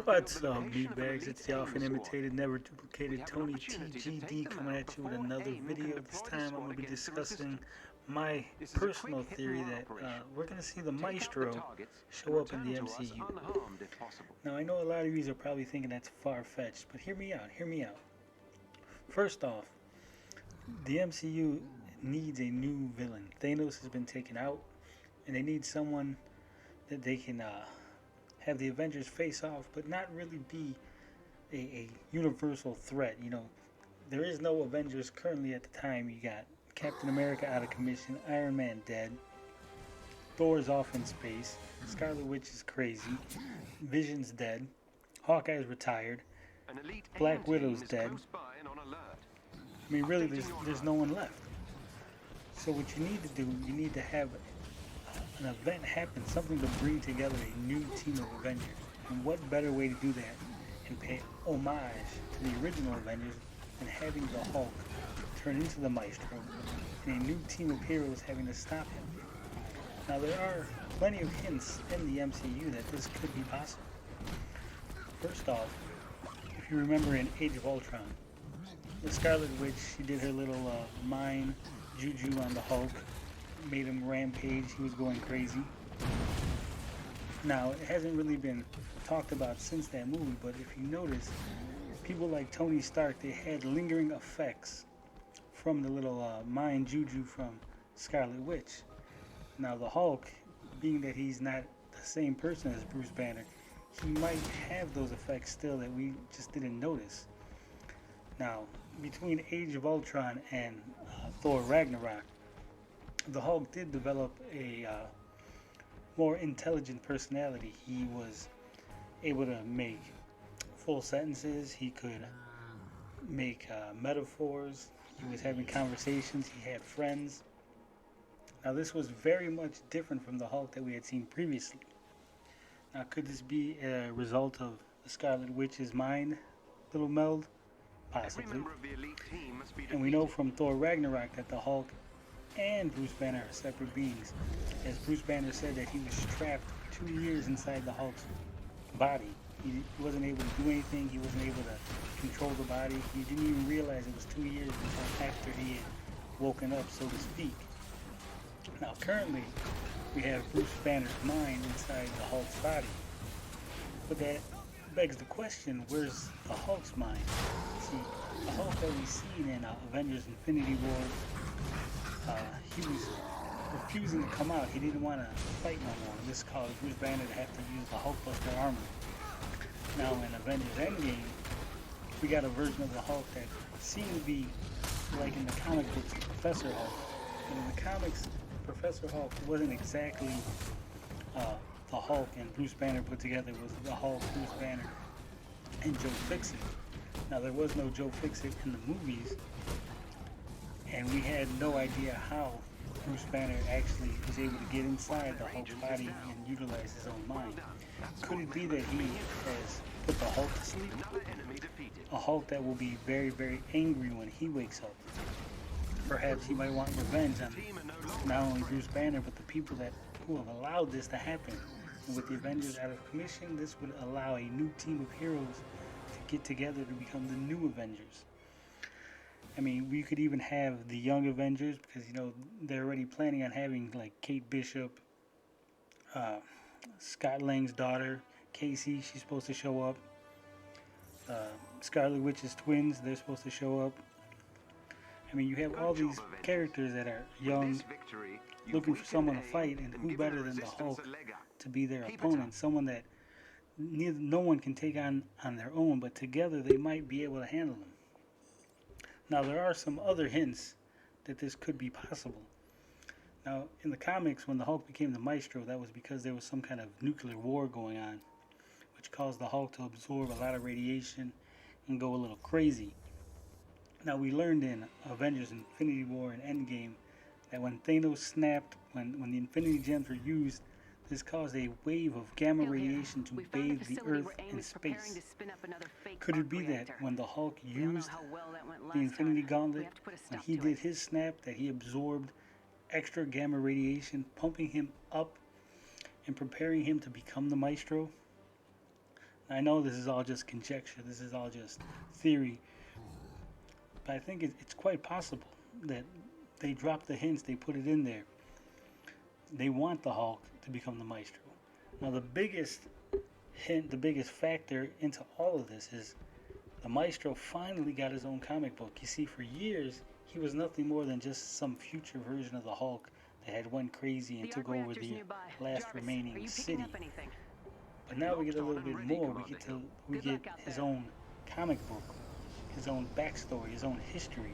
What's up, meatbags? It's the often imitated, never duplicated Tony TGD coming at you with another video. This time I'm going to be discussing my personal theory that we're going to see the Maestro show up in the MCU. Now, I know a lot of you are probably thinking that's far-fetched, but hear me out, hear me out. First off, the MCU needs a new villain. Thanos has been taken out, and they need someone that they can have the Avengers face off, but not really be a universal threat. You know, there is no Avengers currently at the time. You got Captain America out of commission, Iron Man dead, Thor's off in space, Scarlet Witch is crazy, Vision's dead, Hawkeye's retired, Black Widow's dead. I mean, really, there's no one left. So what you need to do, you need to have an event happen, something to bring together a new team of Avengers. And what better way to do that and pay homage to the original Avengers than having the Hulk turn into the Maestro and a new team of heroes having to stop him. Now there are plenty of hints in the MCU that this could be possible. First off, if you remember in Age of Ultron, the Scarlet Witch, she did her little mind juju on the Hulk, made him rampage, he was going crazy. Now, it hasn't really been talked about since that movie, but if you notice, people like Tony Stark, they had lingering effects from the little mind juju from Scarlet Witch. Now, the Hulk, being that he's not the same person as Bruce Banner, he might have those effects still that we just didn't notice. Now, between Age of Ultron and Thor Ragnarok, the Hulk did develop a more intelligent personality. He was able to make full sentences. He could make metaphors. He was having conversations. He had friends. Now, this was very much different from the Hulk that we had seen previously. Now, could this be a result of the Scarlet Witch's mind little meld? Possibly. And we know from Thor Ragnarok that the Hulk and Bruce Banner are separate beings. As Bruce Banner said that he was trapped 2 years inside the Hulk's body. He wasn't able to do anything. He wasn't able to control the body. He didn't even realize it was 2 years until after he had woken up, so to speak. Now currently, we have Bruce Banner's mind inside the Hulk's body. But that begs the question, where's the Hulk's mind? See, the Hulk that we've seen in Avengers Infinity War, he was refusing to come out. He didn't want to fight no more. This caused Bruce Banner to have to use the Hulkbuster armor. Now in Avengers Endgame, we got a version of the Hulk that seemed to be like in the comic books, Professor Hulk. But in the comics, Professor Hulk wasn't exactly the Hulk and Bruce Banner put together. It was the Hulk, Bruce Banner, and Joe Fixit. Now there was no Joe Fixit in the movies, and we had no idea how Bruce Banner actually was able to get inside the Hulk's body and utilize his own mind. Could it be that he has put the Hulk to sleep? A Hulk that will be very, very angry when he wakes up. Perhaps he might want revenge on not only Bruce Banner, but the people who have allowed this to happen. And with the Avengers out of commission, this would allow a new team of heroes to get together to become the new Avengers. I mean, we could even have the young Avengers, because, you know, they're already planning on having, like, Kate Bishop, Scott Lang's daughter, Casey, she's supposed to show up. Scarlet Witch's twins, they're supposed to show up. I mean, you have all these characters that are young, looking for someone to fight, and who better than the Hulk to be their opponent, someone that no one can take on their own, but together they might be able to handle them. Now, there are some other hints that this could be possible. Now, in the comics, when the Hulk became the Maestro, that was because there was some kind of nuclear war going on, which caused the Hulk to absorb a lot of radiation and go a little crazy. Now, we learned in Avengers Infinity War and Endgame that when Thanos snapped, when the Infinity Gems were used, this caused a wave of gamma radiation to bathe the Earth in space. Could it be that when the Hulk used the Infinity Gauntlet, when he did his snap, that he absorbed extra gamma radiation, pumping him up and preparing him to become the Maestro? I know this is all just conjecture, this is all just theory, but I think it's quite possible that they dropped the hints, they put it in there. They want the Hulk to become the Maestro. Now, the biggest hint, the biggest factor into all of this is the Maestro finally got his own comic book. You see, for years, he was nothing more than just some future version of the Hulk that had went crazy and took over the last remaining city. But now we get a little bit more. We get his own comic book, his own backstory, his own history.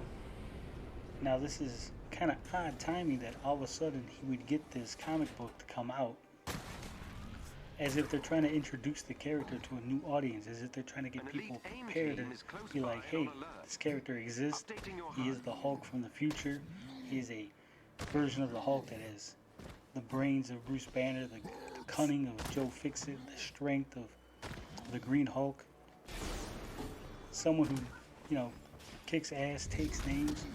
Now, this is kind of odd timing that all of a sudden he would get this comic book to come out, as if they're trying to introduce the character to a new audience, as if they're trying to get people prepared and be like, hey, this character exists, he is the Hulk from the future, he is a version of the Hulk that has the brains of Bruce Banner, the cunning of Joe Fixit, the strength of the Green Hulk, someone who, kicks ass, takes names.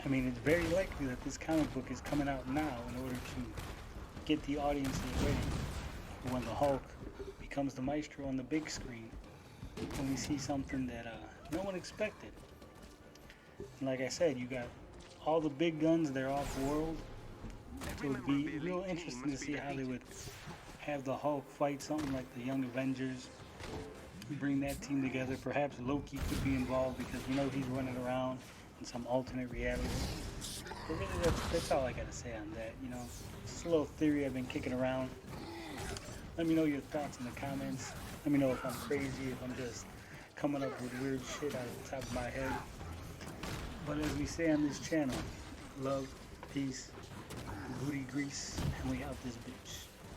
I mean, it's very likely that this comic book is coming out now in order to get the audiences ready for when the Hulk becomes the Maestro on the big screen, when we see something that no one expected. And like I said, you got all the big guns, they're off-world, so it would be real interesting to see how they would have the Hulk fight something like the Young Avengers, bring that team together. Perhaps Loki could be involved because we know he's running around in some alternate reality. But really, that's all I gotta say on that. Just a little theory I've been kicking around. Let me know your thoughts in the comments. Let me know if I'm crazy, if I'm just coming up with weird shit out of the top of my head. But as we say on this channel, love, peace, booty grease, and we out this bitch.